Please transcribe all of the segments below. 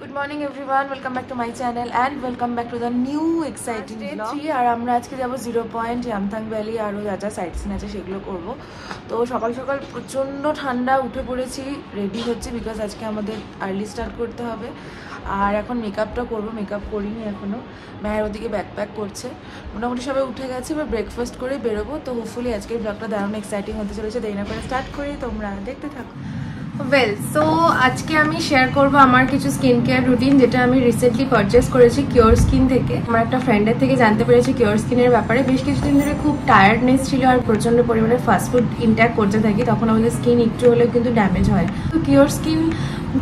Good morning everyone, welcome back to my channel and welcome back to the new exciting vlog. আর আমরা আজকে যাব 0 point Yumthang valley আর যা যা site scene আছে সেগুলো করব। তো সকাল সকাল প্রচন্ড ঠান্ডা, উঠে পড়েছি, রেডি হচ্ছে বিকজ আজকে আমাদের আর্লি স্টার্ট করতে হবে। আর এখন মেকআপটা করবো, মেকআপ করিনি এখনো। মায়ের ওদিকে ব্যাকপ্যাক করছে, মোটামুটি সবাই উঠে গেছে, এবার ব্রেকফাস্ট করে বেরোবো। তো হোপফুলি আজকের ব্লগটা দারুণ এক্সাইটিং হতে চলেছে, দেরি না করে স্টার্ট করি, তোমরা দেখতে থাকো। ওয়েল, সো আজকে আমি শেয়ার করবো আমার কিছু স্কিন কেয়ার রুটিন যেটা আমি রিসেন্টলি পারচেস করেছি কিওর স্কিন থেকে। আমার একটা ফ্রেন্ডের থেকে জানতে পেরেছি কিওর স্কিনের ব্যাপারে। বেশ কিছুদিন ধরে খুব টায়ার্ডনেস ছিল আর প্রচন্ড পরিমাণে ফাস্টফুড ইনটেক করতে থাকি, তখন আমাদের স্কিন একটু হলেও কিন্তু ড্যামেজ হয়। তো কিওর স্কিন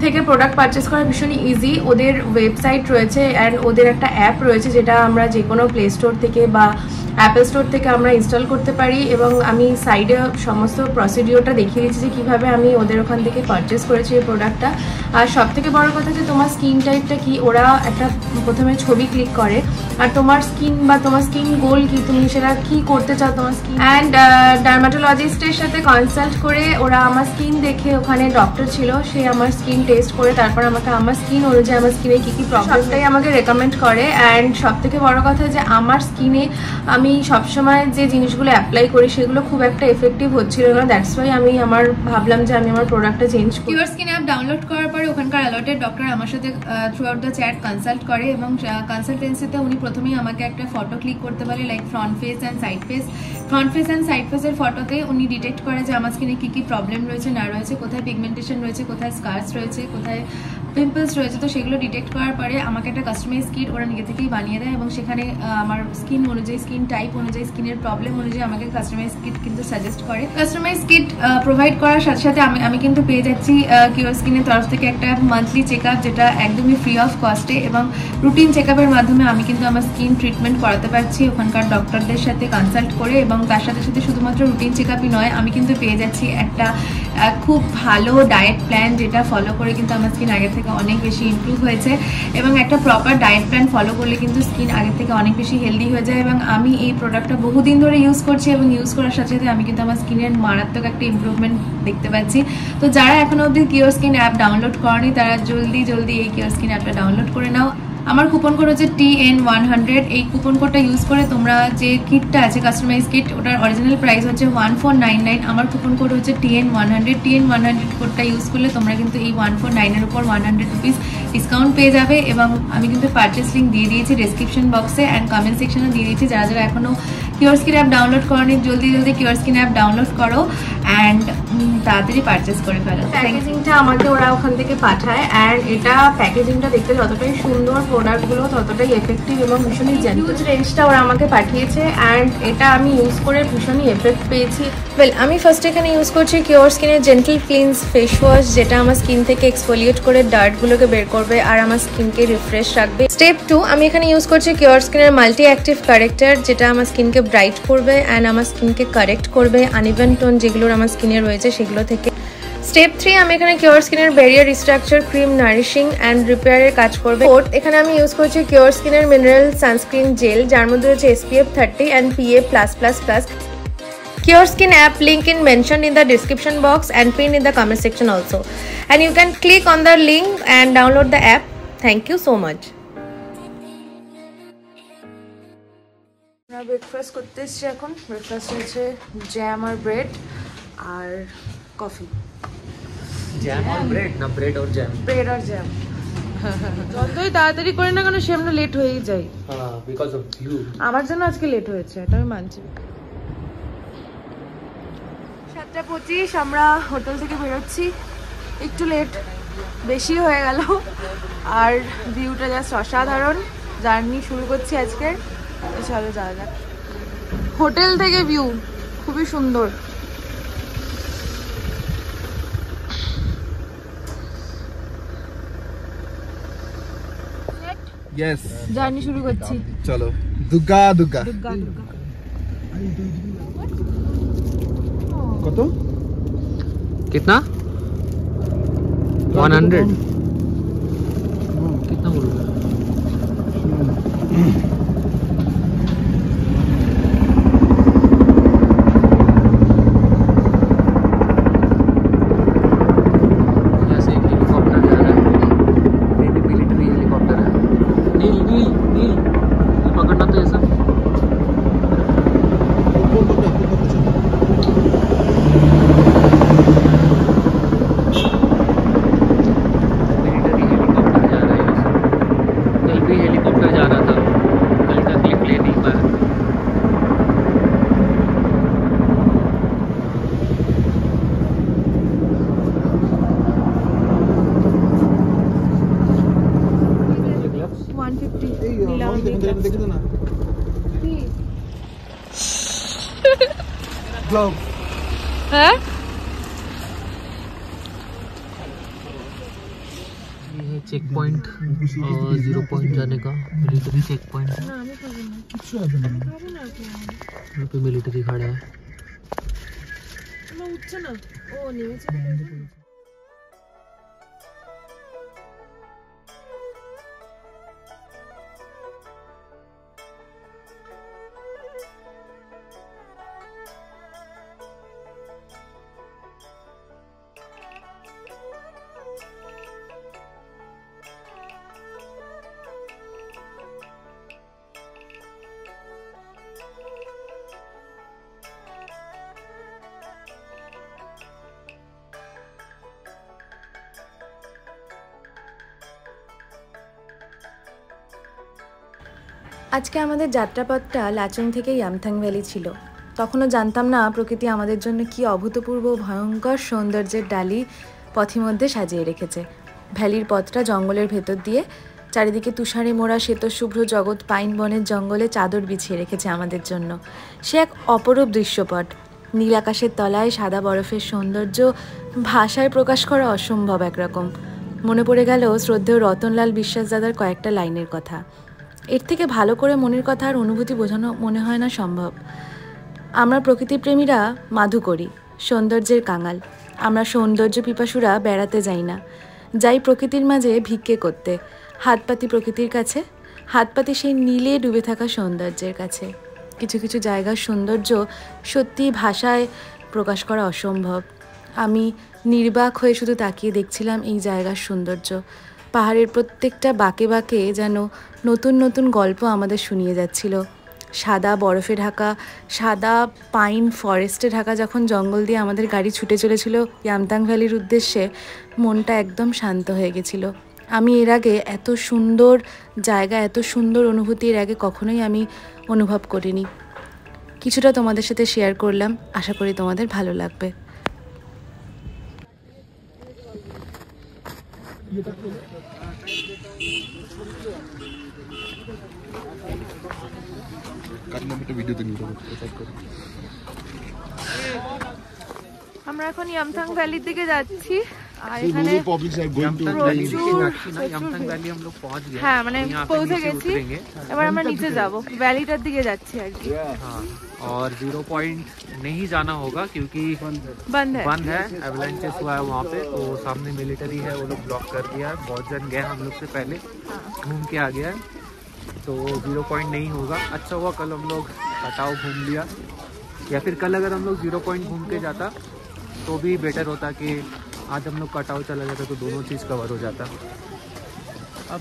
থেকে প্রোডাক্ট পারচেস করা ভীষণই ইজি। ওদের ওয়েবসাইট রয়েছে অ্যান্ড ওদের একটা অ্যাপ রয়েছে যেটা আমরা যে কোনো প্লে স্টোর থেকে বা অ্যাপেল স্টোর থেকে আমরা ইনস্টল করতে পারি, এবং আমি সাইডে সমস্ত প্রসিডিওরটা দেখিয়ে দিচ্ছি যে কীভাবে আমি ওদের ওখান থেকে পারচেস করেছি এই প্রোডাক্টটা। আর সব থেকে বড় কথা যে তোমার স্কিন টাইপটা কি, ওরা একটা প্রথমে ছবি ক্লিক করে আর তোমার স্কিন বা তোমার স্কিন গোল কি, তুমি সেটা কি করতে চাও তোমার স্কিন, অ্যান্ড ডার্মাটোলজিস্টের সাথে কনসাল্ট করে ওরা আমার স্কিন দেখে, ওখানে ডক্টর ছিল, সে আমার স্কিন টেস্ট করে তারপর আমাকে আমার স্কিন অনুযায়ী আমার স্কিনে কী কী প্রবলেমটাই আমাকে রেকমেন্ড করে। অ্যান্ড সব থেকে বড় কথা যে আমার স্কিনে আমি সবসময় যে জিনিসগুলো অ্যাপ্লাই করি সেগুলো খুব একটা এফেক্টিভ হচ্ছিল না, দ্যাটস ওয়াই আমি ভাবলাম যে আমি আমার প্রোডাক্টটা চেঞ্জ করি। কিওর স্কিন অ্যাপ ডাউনলোড করার পরে ওখানকার অ্যালার্টেড ডক্টর আমার সাথে through out the chat consult করে, এবং কনসালটেন্সিতে উনি প্রথমেই আমাকে একটা ফটো ক্লিক করতে বলে, like front face and side face. Front face and side ফেসের ফটোতে উনি ডিটেক্ট করে যে আমার স্কিনে কী কী প্রবলেম রয়েছে না রয়েছে, কোথায় পিগমেন্টেশন রয়েছে, কোথায় স্কার্স রয়েছে, কোথায় পিম্পলস রয়েছে। তো সেগুলো ডিটেক্ট করার পরে আমাকে একটা কাস্টমাইজ কিট ওরা নিজে থেকেই বানিয়ে দেয়, এবং সেখানে আমার স্কিন অনুযায়ী, স্কিন টাইপ অনুযায়ী, স্কিনের প্রবলেম অনুযায়ী আমাকে কাস্টমাইজ কিট কিন্তু সাজেস্ট করে। কাস্টমাইজ কিট প্রোভাইড করার সাথে সাথে আমি কিন্তু পেয়ে যাচ্ছি কিওর স্কিনের তরফ থেকে একটা মান্থলি চেক আপ, যেটা একদমই ফ্রি অফ কস্টে, এবং রুটিন চেক আপের মাধ্যমে আমি কিন্তু আমার স্কিন ট্রিটমেন্ট করাতে পারছি ওখানকার ডক্টরদের সাথে কনসাল্ট করে। এবং তার সাথে সাথে শুধুমাত্র রুটিন চেক আপই নয়, আমি কিন্তু পেয়ে যাচ্ছি একটা খুব ভালো ডায়েট প্ল্যান, যেটা ফলো করে কিন্তু আমার স্কিন আগের থেকে অনেক বেশি ইমপ্রুভ হয়েছে। এবং একটা প্রপার ডায়েট প্ল্যান ফলো করলে কিন্তু স্কিন আগের থেকে অনেক বেশি হেলদি হয়ে যায়। এবং আমি এই প্রোডাক্টটা বহুদিন ধরে ইউজ করছি, এবং ইউজ করার সাথে সাথে আমি কিন্তু আমার স্কিনের মারাত্মক একটা ইমপ্রুভমেন্ট দেখতে পাচ্ছি। তো যারা এখনো অবধি কিওর স্কিন অ্যাপ ডাউনলোড করেনি তারা জলদি এই কিওর স্কিন অ্যাপটা ডাউনলোড করে নাও। আমার কুপন কোড হচ্ছে TN100। এই কুপন কোডটা ইউজ করে তোমরা যে কিটটা আছে কাস্টমাইজ কিট, ওটার অরিজিনাল প্রাইস হচ্ছে 1499। আমার কুপন কোড হচ্ছে TN100। TN100 কোডটা ইউজ করলে তোমরা কিন্তু এই 149-এর উপর 100 রুপিস ডিসকাউন্ট পেয়ে যাবে। এবং আমি কিন্তু পারচেস লিঙ্ক দিয়ে দিয়েছি ডেসক্রিপশন বক্সে অ্যান্ড কমেন্ট সেকশনে দিয়ে দিয়েছি। যারা যারা এখনও কিওর স্কিন অ্যাপ ডাউনলোড করোনি জলদি কিওর স্কিন অ্যাপ ডাউনলোড করো অ্যান্ড তাড়াতাড়ি পারচেস করে ফেলো। প্যাকেজিংটা আমাকে ওরা ওখান থেকে পাঠায়, অ্যান্ড এটা প্যাকেজিংটা দেখতে যতটাই সুন্দর, প্রোডাক্টগুলো ততটাই এফেক্টিভ এবং ভীষণই হিউজ রেঞ্জটা ওরা আমাকে পাঠিয়েছে, অ্যান্ড এটা আমি ইউজ করে ভীষণই এফেক্ট পেয়েছি। ওয়েল, আমি ফার্স্ট এখানে ইউজ করছি কিওর স্কিনের জেন্টল ক্লিনস ফেস ওয়াশ, যেটা আমার স্কিন থেকে এক্সফোলিয়েট করে ডার্টগুলোকে বের করবে আর আমার স্কিনকে রিফ্রেশ রাখবে। স্টেপ 2, আমি এখানে ইউজ করছি কিওর স্কিনের মাল্টি অ্যাক্টিভ কারেক্টার, যেটা আমার স্কিনকে ব্রাইট করবে অ্যান্ড আমার স্কিনকে কারেক্ট করবে আনইভেন টোন যেগুলো আমার স্কিনে রয়েছে সেগুলো থেকে। স্টেপ 3, আমি এখানে কিওর স্কিনের barrier restructure cream nourishing and রিপেয়ারের কাজ করবে। ফোর্থ, এখানে আমি ইউজ করছি কিওর স্কিনের মিনারেল সানস্ক্রিন জেল, যার মধ্যে রয়েছে SPF 30 and PA+++। Kior Skin app link in mentioned in the description box and pinned in the comment section also, and you can click on the link and download the app. Thank you so much. Breakfast করতে এসছি এখন। Breakfast হচ্ছে jam আর bread আর coffee. Jam আর bread না bread আর jam? Bread আর jam. যতই তাড়াতাড়ি করে না কেন সে আমরা লেট হয়েই যাই। হ্যাঁ, বিকজ অফ ইউ। আমার জন্য আজকে লেট হয়েছে, এটা আমি মানছি। 7:25 আমরা হোটেল থেকে বেরোচ্ছি, একটু লেট বেশি হয়ে গেল। আর ভিউটা জাস্ট অসাধারণ। জার্নি শুরু করছি আজকে, চলো যাওয়া যাক। হোটেল থেকে ভিউ খুবই সুন্দর। यस, জার্নি শুরু করছি, चलो। दुग्गा दुग्गा দুর্গা দুর্গা। কত? कितना? 100 कितना बोल रहा है? जैसे एक हेलीकॉप्टर जा रहा है, मिलिट्री দেখো না গ্লোব হ্যাঁ ये है चेक पॉइंट 0 पॉइंट जाने का मिलिट्री चेक पॉइंट है यहाँ पे मिलिट्री खड़ा है আজকে আমাদের যাত্রাপথটা লাচুং থেকে ইয়ামথাং ভ্যালি ছিল। তখনও জানতাম না প্রকৃতি আমাদের জন্য কি অভূতপূর্ব ভয়ঙ্কর সৌন্দর্যের ডালি পথিমধ্যে সাজিয়ে রেখেছে। ভ্যালির পথটা জঙ্গলের ভেতর দিয়ে, চারিদিকে তুষারে মোড়া শ্বেতশুভ্র জগৎ পাইন বনের জঙ্গলে চাদর বিছিয়ে রেখেছে আমাদের জন্য। সে এক অপরূপ দৃশ্যপট। নীল আকাশের তলায় সাদা বরফের সৌন্দর্য ভাষায় প্রকাশ করা অসম্ভব একরকম। মনে পড়ে গেল শ্রদ্ধেয় রতনলাল বিশ্বাস দাদার কয়েকটা লাইনের কথা। এর থেকে ভালো করে মনের কথা আর অনুভূতি বোঝানো মনে হয় না সম্ভব। আমরা প্রকৃতিপ্রেমীরা মাধু করি, সৌন্দর্যের কাঙাল। আমরা সৌন্দর্য পিপাসুরা বেড়াতে যাই না, যাই প্রকৃতির মাঝে ভিক্ষে করতে, হাত পাতি প্রকৃতির কাছে, হাত পাতি সেই নীলে ডুবে থাকা সৌন্দর্যের কাছে। কিছু কিছু জায়গার সৌন্দর্য সত্যি ভাষায় প্রকাশ করা অসম্ভব। আমি নির্বাক হয়ে শুধু তাকিয়ে দেখছিলাম এই জায়গার সৌন্দর্য। পাহাড়ের প্রত্যেকটা বাঁকে বাঁকে যেন নতুন নতুন গল্প আমাদের শুনিয়ে যাচ্ছিল। সাদা বরফে ঢাকা, সাদা পাইন ফরেস্টে ঢাকা যখন জঙ্গল দিয়ে আমাদের গাড়ি ছুটে চলেছিল ইয়ামথাং ভ্যালির উদ্দেশ্যে, মনটা একদম শান্ত হয়ে গেছিল। আমি এর আগে এত সুন্দর জায়গা, এত সুন্দর অনুভূতি এর আগে কখনোই আমি অনুভব করিনি। কিছুটা তোমাদের সাথে শেয়ার করলাম, আশা করি তোমাদের ভালো লাগবে। আমরা এখন ইয়ামথাং ভ্যালির দিকে যাচ্ছি। আর এখানে হ্যাঁ মানে পৌঁছে গেছি, এবার আমরা নিচে যাব, ভ্যালিটার দিকে যাচ্ছি আর কি। और 0 पॉइंट नहीं जाना होगा क्योंकि बंद है, एवलांचेस हुआ है वहाँ पे, तो सामने मिलिट्री है, वो लोग ब्लॉक कर दिया है। बहुत जन गए हम लोग से पहले, घूम के आ गया है, तो 0 पॉइंट नहीं होगा। अच्छा हुआ कल हम लोग कटाव घूम लिया, या फिर कल अगर हम लोग 0 पॉइंट घूम के जाता तो भी बेटर होता कि आज हम लोग कटाव चला जाता तो दोनों चीज़ कवर हो जाता। अब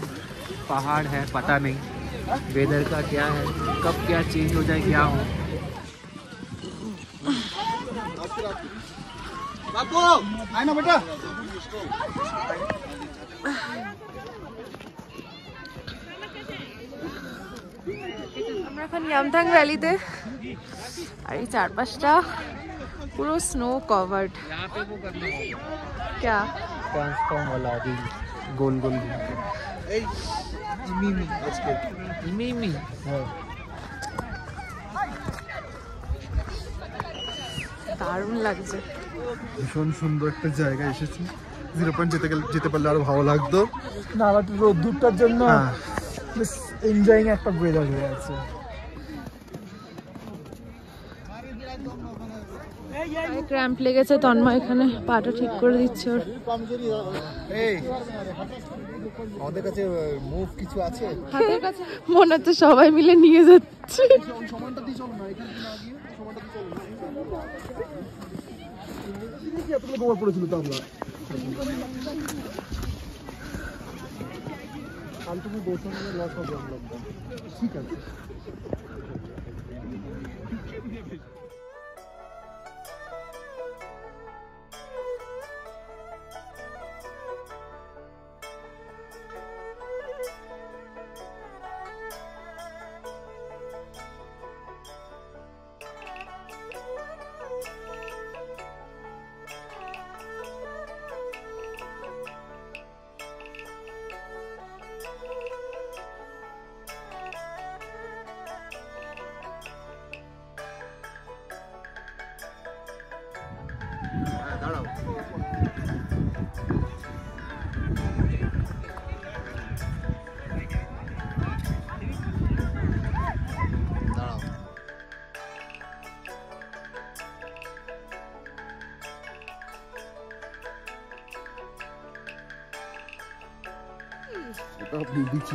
पहाड़ है, पता नहीं वेदर का क्या है, कब क्या चेंज हो जाए, क्या हो। आना बेटा। আমরা এখন ইয়ামথাং ভ্যালিতে, আর এই চারপাশটা পুরো স্নো কভার্ড। यहाँ पे वो करना होगा क्या ट्रांसफॉर्म वाला अभी गोल गोल मिमी দারুণ লাগছে। ভীষণ সুন্দর একটা জায়গা এসেছি। 0 পয়েন্ট যেতে পারলে আরো ভালো লাগতো না, আবার রোদ্দুরটার জন্য এনজয়িং একটা ওয়েদার হয়ে আছে। ক্র্যাম্প লেগেছে, তন্ময় এখানে পাটা ঠিক করে দিচ্ছে ওর। আমাদের কাছে মুভ কিছু আছে, হাতের কাছে মনে হচ্ছে সবাই মিলে নিয়ে যাচ্ছে। সমানটা দিয়ে চলো না, এখানে না গিয়ে সমানটা দিয়ে চলো। এতগুলো গোবর পড়েছিল তো আমরা কাল তুমি বসে লস হবে আমরা, ঠিক আছে।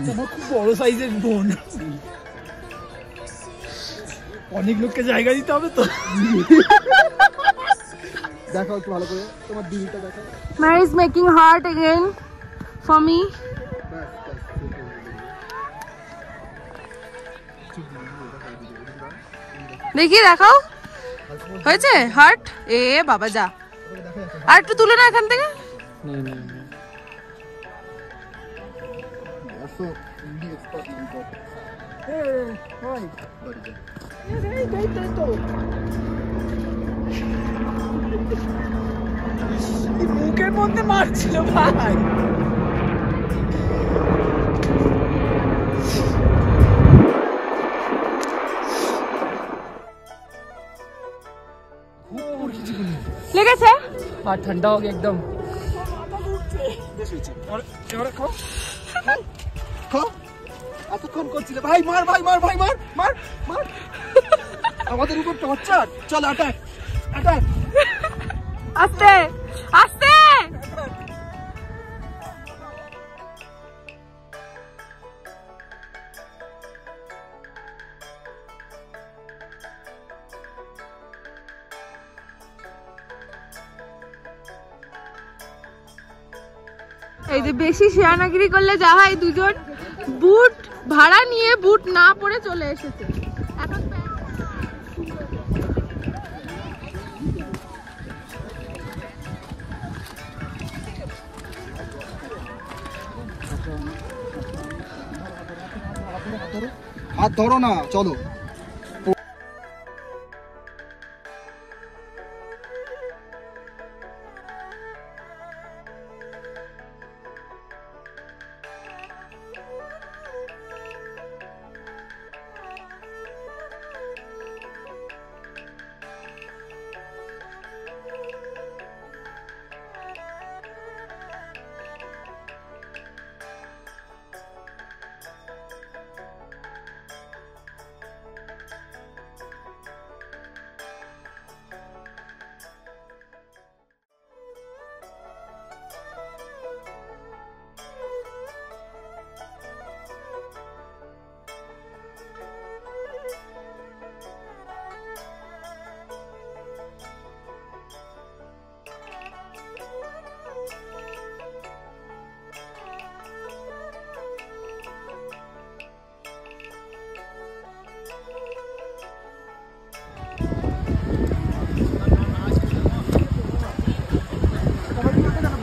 তোমার খুব বড় সাইজের বোন, অনেক লোককে জায়গা দিতে হবে তো। দেখো একটু ভালো করে তোমার দিদিটা দেখো। Mary is making heart again for me. দেখি দেখাও, হয়েছে হার্ট? এ বাবা যা, আর একটু তুলে না এখান থেকে। মুখের মধ্যে মারছিল ভাই। লেগেছে আর ঠান্ডা हो गया एकदम। এতক্ষণ করছিলে ভাই, মার ভাই, মার ভাই, মার মার মার, আমাদের উপর টর্চার। চল অ্যাটাক অ্যাটাক, আস্তে আস্তে। এই যে বেশি শেয়ানাগিরি করলে যা হয়, দুজন বুট ভাড়া নিয়ে বুট না পরে চলে এসেছে। এখন হাত ধরো না, চলো।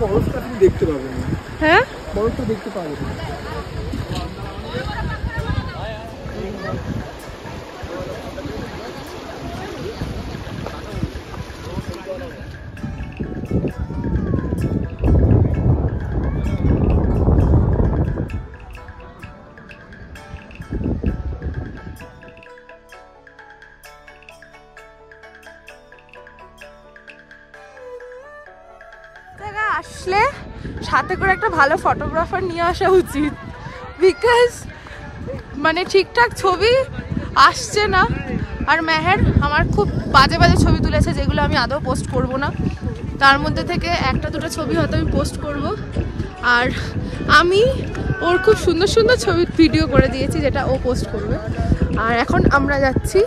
বরফটা তুমি দেখতে পাবে না। হ্যাঁ, বরফটা দেখতে পাবে না। আসলে সাথে করে একটা ভালো ফটোগ্রাফার নিয়ে আসা উচিত, বিকজ মানে ঠিকঠাক ছবি আসছে না। আর মেহের আমার খুব বাজে বাজে ছবি তুলেছে, যেগুলো আমি আদৌ পোস্ট করব না। তার মধ্যে থেকে একটা দুটো ছবি হয়তো আমি পোস্ট করব, আর আমি ওর খুব সুন্দর সুন্দর ছবি ভিডিও করে দিয়েছি, যেটা ও পোস্ট করবে। আর এখন আমরা যাচ্ছি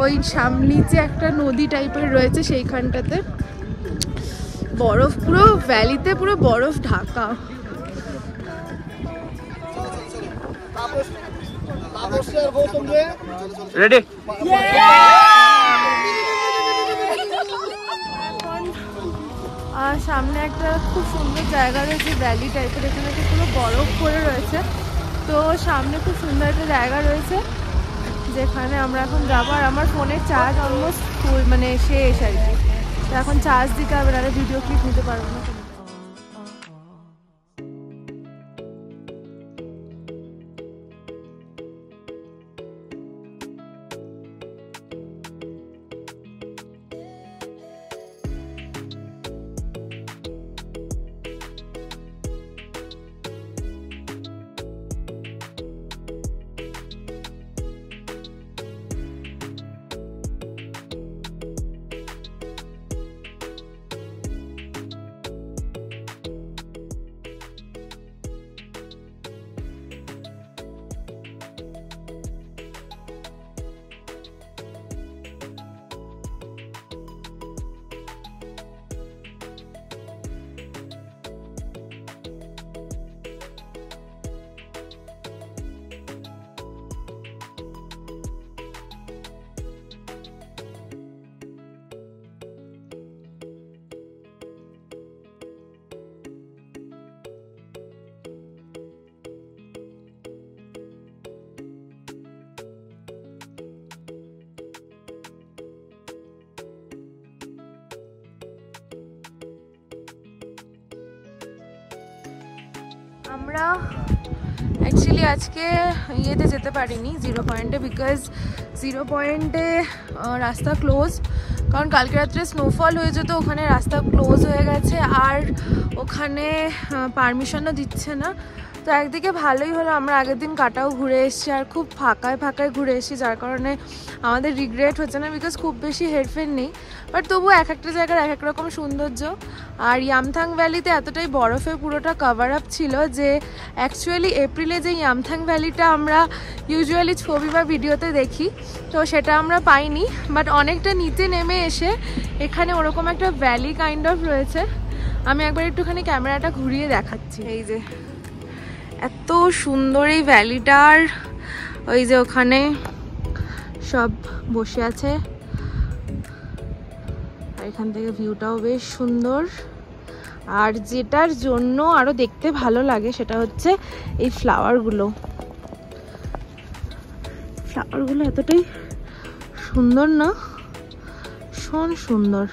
ওই সামনিচে একটা নদী টাইপের রয়েছে, সেইখানটাতে বরফ, পুরো ভ্যালিতে পুরো বরফ ঢাকা। রেডি? আর সামনে একটা খুব সুন্দর জায়গা রয়েছে, ভ্যালি টাইপের, এখানে পুরো বরফ পড়ে রয়েছে। তো সামনে খুব সুন্দর একটা জায়গা রয়েছে যেখানে আমরা এখন যাবো। আর আমার ফোনের চার্জ অলমোস্ট ফুল, মানে শেষ আর কি। তো এখন চার্জ দিতে হবে, নাহলে ভিডিও ক্লিপ নিতে পারবো না। আমরা অ্যাকচুয়ালি আজকে ইয়েতে যেতে পারিনি 0 পয়েন্টে, বিকজ 0 পয়েন্টে রাস্তা ক্লোজ, কারণ কালকে রাত্রে স্নোফল হয়ে যেত, ওখানে রাস্তা ক্লোজ হয়ে গেছে আর ওখানে পারমিশনও দিচ্ছে না। তো একদিকে ভালোই হলো, আমরা আগের দিন কাটাও ঘুরে এসেছি আর খুব ফাঁকায় ঘুরে এসেছি, যার কারণে আমাদের রিগ্রেট হচ্ছে না, বিকজ খুব বেশি হেরফের নেই। বাট তবু এক একটা জায়গার এক এক রকম সৌন্দর্য। আর ইয়ামথাং ভ্যালিতে এতটাই বরফে পুরোটা কভার আপ ছিল যে অ্যাকচুয়ালি এপ্রিলে যে ইয়ামথাং ভ্যালিটা আমরা ইউজুয়ালি ছবি বা ভিডিওতে দেখি, তো সেটা আমরা পাইনি। বাট অনেকটা নিচে নেমে এসে এখানে ওরকম একটা ভ্যালি কাইন্ড অফ রয়েছে। আমি একবার একটুখানি ক্যামেরাটা ঘুরিয়ে দেখাচ্ছি। এই যে এত সুন্দর এই ভ্যালিটার, ওই যে ওখানে সব বসে আছে, আর এখান থেকে ভিউটাও বেশ সুন্দর। আর যেটার জন্য আরো দেখতে ভালো লাগে সেটা হচ্ছে এই ফ্লাওয়ারগুলো এতটাই সুন্দর না, ভীষণ সুন্দর।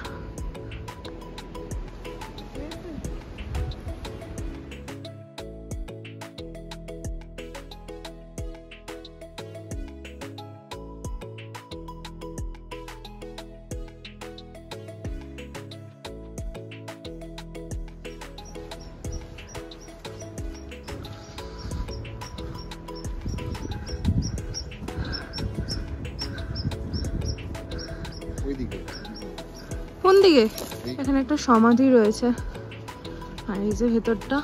কোন দিকে? এখানে একটা সমাধি রয়েছে, আর এই যে ভেতরটা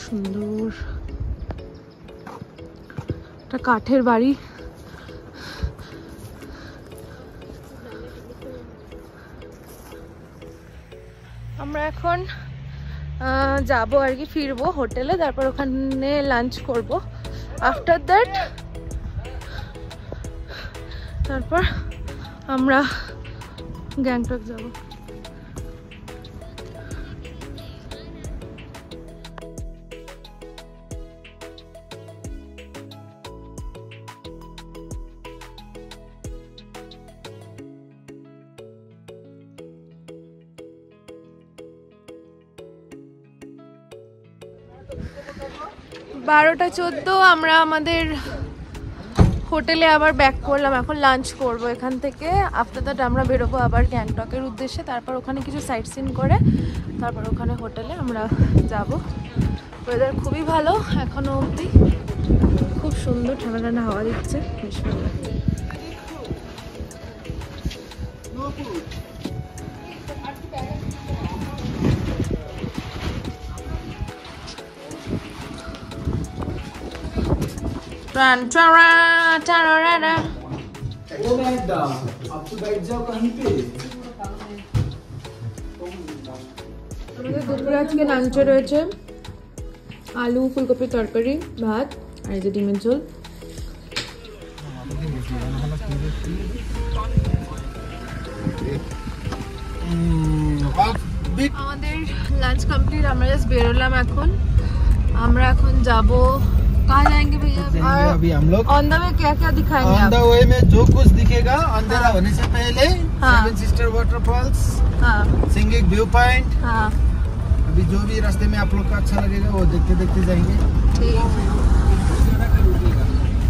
সুন্দর, একটা কাঠের বাড়ি। আমরা এখন যাবো আর কি, ফিরবো হোটেলে, তারপর ওখানে লাঞ্চ করব। আফটার দ্যাট তারপর আমরা গ্যাংটক যাব। 12:14 আমরা আমাদের হোটেলে আবার ব্যাক করলাম। এখন লাঞ্চ করব এখান থেকে। আফটার দ্যাট আমরা বেরোবো আবার গ্যাংটকের উদ্দেশ্যে। তারপর ওখানে কিছু সাইট সিন করে তারপর ওখানে হোটেলে আমরা যাব। ওয়েদার খুবই ভালো এখনো অবধি, খুব সুন্দর ঠান্ডা ঠান্ডা হাওয়া দিচ্ছে, বেশ ভালো লাগছে। আমাদের দুপুরে আজকে লাঞ্চে রয়েছে আলু ফুলকপির তরকারি, ভাত আর এই যে ডিমের ঝোল। আমাদের লাঞ্চ কমপ্লিট, আমরা জাস্ট বেরোলাম এখন। আমরা এখন যাব कहाँ जाएंगे भैया? अभी हम लोग ऑन द वे क्या क्या दिखाएंगे? ऑन द वे में जो कुछ दिखेगा अंधेरा होने से पहले, seven sister waterfalls, singing view point, अभी जो भी रास्ते में आप लोग को अच्छा लगेगा वो देखते देखते जाएंगे। ठीक,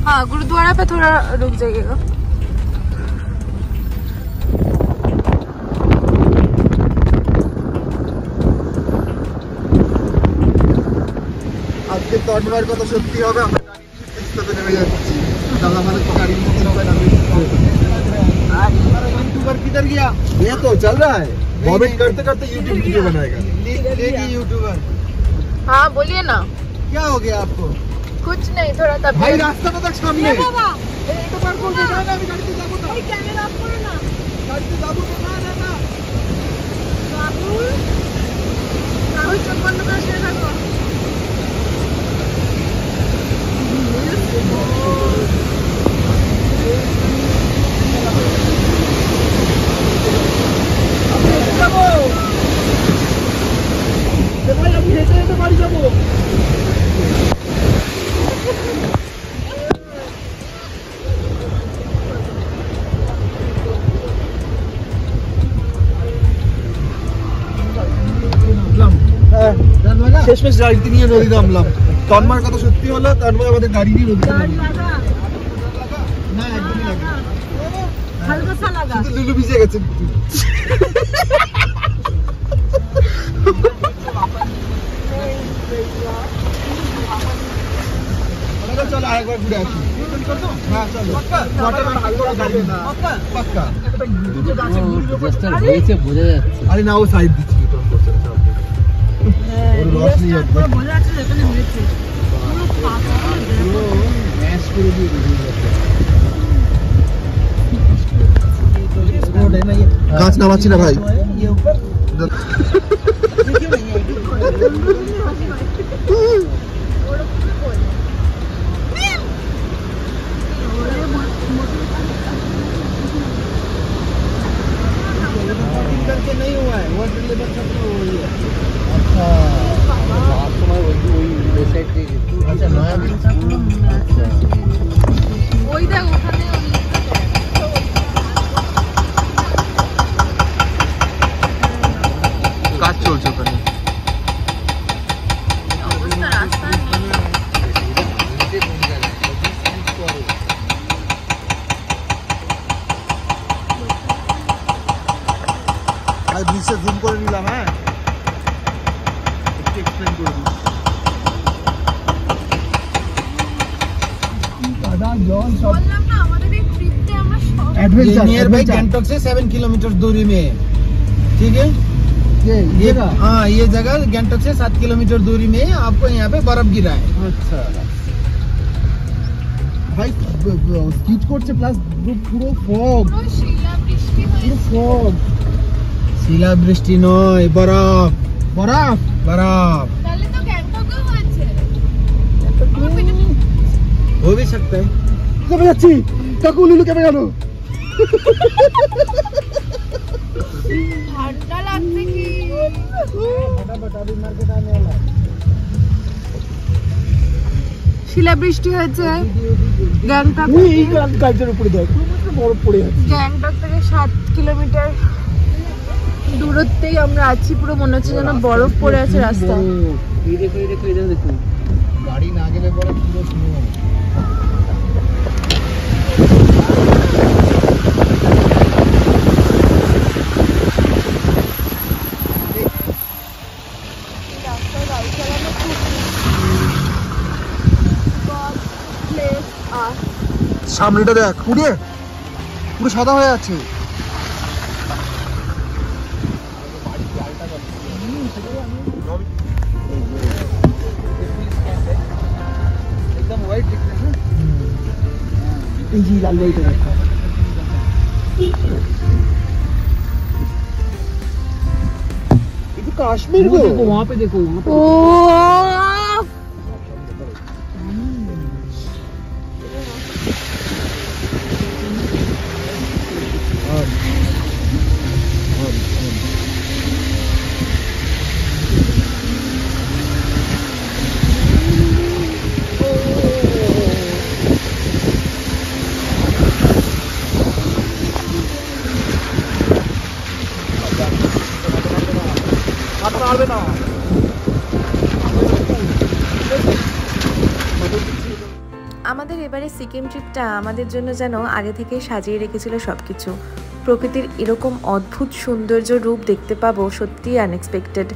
हाँ गुरुद्वारा पे थोड़ा रुक जाइएगा। আজকে তন্ময়ের কথা সত্যি হবে, আমরা গাড়ি নেমে যাচ্ছি। দাদা মানে তো গাড়ির মধ্যে হবে না। यूट्यूबर किधर गया? ये तो चल रहा है, वॉमिट करते करते यूट्यूब वीडियो बनाएगा। यूट्यूबर, हाँ बोलिए ना। क्या हो गया आपको? कुछ नहीं, थोड़ा तब भाई रास्ता पता सामने। শেষমেশ গাড়িতে নিয়ে নদী নামলাম। তন্মার কথা সত্যি হলো, তন্ময় আমাদের গাড়ি নিয়ে নদীতে নামলো। না একদমই লাগে হালকা সা লাগা, শুধু লুলু ভিজে গেছে। চলো আরেকবার ঘুরে আসি। হ্যাঁ চলো পাক্কা। আরে না ও সাইড দিচ্ছি গাছ নামাচ্ছি না ভাই। करके नहीं हुआ है, वाटर लेवल सब तो वही है। अच्छा लास्ट समय वही साइड पे। अच्छा नया वही था उठाने কাজ চলছে ওখানে। অবস্থা রাস্তা ভাই নিচে জুম করে নিলাম। হ্যাঁ একটু এক্সপ্লেইন করে দিই। দাদা जॉन सब बोलলাম ना আমাদের এই ট্রিপে আমরা সব एडवेंचर नियर बाय गैंगटॉक से 7 किलोमीटर दूरी में, ठीक है। ये हाँ ये जगह गैंगटॉक से 7 किलोमीटर दूरी में आपको यहाँ पे बर्फ गिरा है। अच्छा भाई स्कीट করছে প্লাস পুরো ফগ, পুরো শিলাবৃষ্টি হয়েছে। ফগ শিলাবৃষ্টি নয়, বরফ বরফ বরফ। তাহলে তো গ্যাংটকেও হয়েছে। हो भी सकता है। कब যাচ্ছি কাকু লুলু কেমন গেল? ঠান্ডা লাগছে কি? फटाफट अभी मार्केट आने वाला है। শিলাবৃষ্টি হয়েছে গ্যাংটক থেকে। এই গাছের উপরে দেখ বরফ পড়ে আছে। গ্যাংটক থেকে 7 কিলোমিটার দূরত্বেই আমরা আছি। পুরো মনে হচ্ছে যেন বরফ পড়ে আছে রাস্তায়। এই দেখো এই দেখো এই দেখো গাড়ি না গেলে বরফ পুরো স্নো। সামনেটা দেখ পুরো পুরো সাদা হয়ে আছে। एकदम व्हाइट दिख रहा है। जी लाल व्हाइट है। ये तो कश्मीर को देखो, वहां पे देखो वहां पे। ओ আমাদের এবারে সিকিম ট্রিপটা আমাদের জন্য যেন আগে থেকেই সাজিয়ে রেখেছিল সব কিছু। প্রকৃতির এরকম অদ্ভুত সৌন্দর্য রূপ দেখতে পাবো সত্যিই আনএক্সপেক্টেড।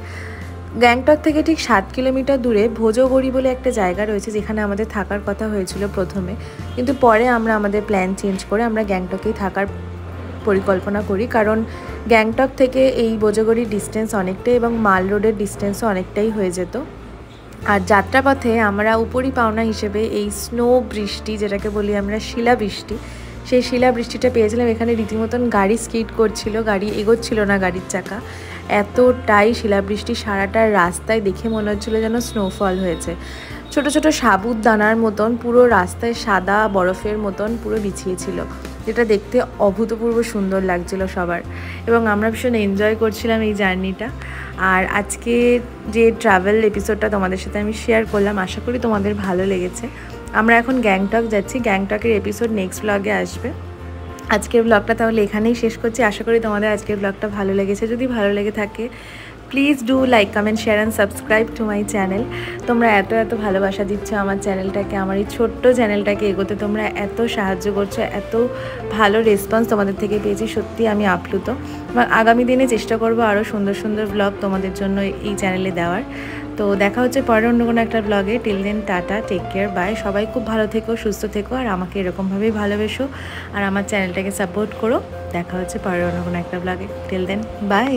গ্যাংটক থেকে ঠিক 7 কিলোমিটার দূরে ভোজগড়ি বলে একটা জায়গা রয়েছে, যেখানে আমাদের থাকার কথা হয়েছিল প্রথমে, কিন্তু পরে আমরা আমাদের প্ল্যান চেঞ্জ করে আমরা গ্যাংটকেই থাকার পরিকল্পনা করি। কারণ গ্যাংটক থেকে এই ভোজগড়ির ডিস্টেন্স অনেকটাই এবং মাল রোডের ডিস্টেন্সও অনেকটাই হয়ে যেত। আর যাত্রাপথে আমরা উপরি পাওনা হিসেবে এই স্নো বৃষ্টি, যেটাকে বলি আমরা শিলাবৃষ্টি, সেই শিলাবৃষ্টিটা পেয়েছিলাম। এখানে রীতিমতন গাড়ি স্কিড করছিল, গাড়ি এগোচ্ছিল না গাড়ির চাকা, এতটাই শিলাবৃষ্টি সারাটা রাস্তায়। দেখে মনে হচ্ছিলো যেন স্নোফল হয়েছে। ছোট ছোট সাবুত দানার মতন পুরো রাস্তায় সাদা বরফের মতন পুরো বিছিয়েছিল, যেটা দেখতে অভূতপূর্ব সুন্দর লাগছিল সবার, এবং আমরা ভীষণ এনজয় করছিলাম এই জার্নিটা। আর আজকে যে ট্রাভেল এপিসোডটা তোমাদের সাথে আমি শেয়ার করলাম, আশা করি তোমাদের ভালো লেগেছে। আমরা এখন গ্যাংটক যাচ্ছি, গ্যাংটকের এপিসোড নেক্সট ব্লগে আসবে। আজকের ব্লগটা তাহলে এখানেই শেষ করছি। আশা করি তোমাদের আজকের ব্লগটা ভালো লেগেছে। যদি ভালো লেগে থাকে please do like comment share and subscribe to my channel. তোমরা এত ভালোবাসা দিচ্ছ আমার চ্যানেলটাকে, আমার এই ছোট্ট চ্যানেলটাকে এগোতে তোমরা এত সাহায্য করছো, এত ভালো রেসপন্স তোমাদের থেকে পেয়েছি, সত্যি আমি আপ্লুত। আগামী দিনে চেষ্টা করবো আরও সুন্দর সুন্দর ব্লগ তোমাদের জন্য এই চ্যানেলে দেওয়ার। তো দেখা হচ্ছে পরে অন্য কোনো একটা ব্লগে। Till then tata, take care, bye. সবাই খুব ভালো থেকো, সুস্থ থেকো, আর আমাকে এরকমভাবেই ভালোবেসো আর আমার চ্যানেলটাকে সাপোর্ট করো। দেখা হচ্ছে পরে অন্য কোনো একটা ব্লগে। Till then by.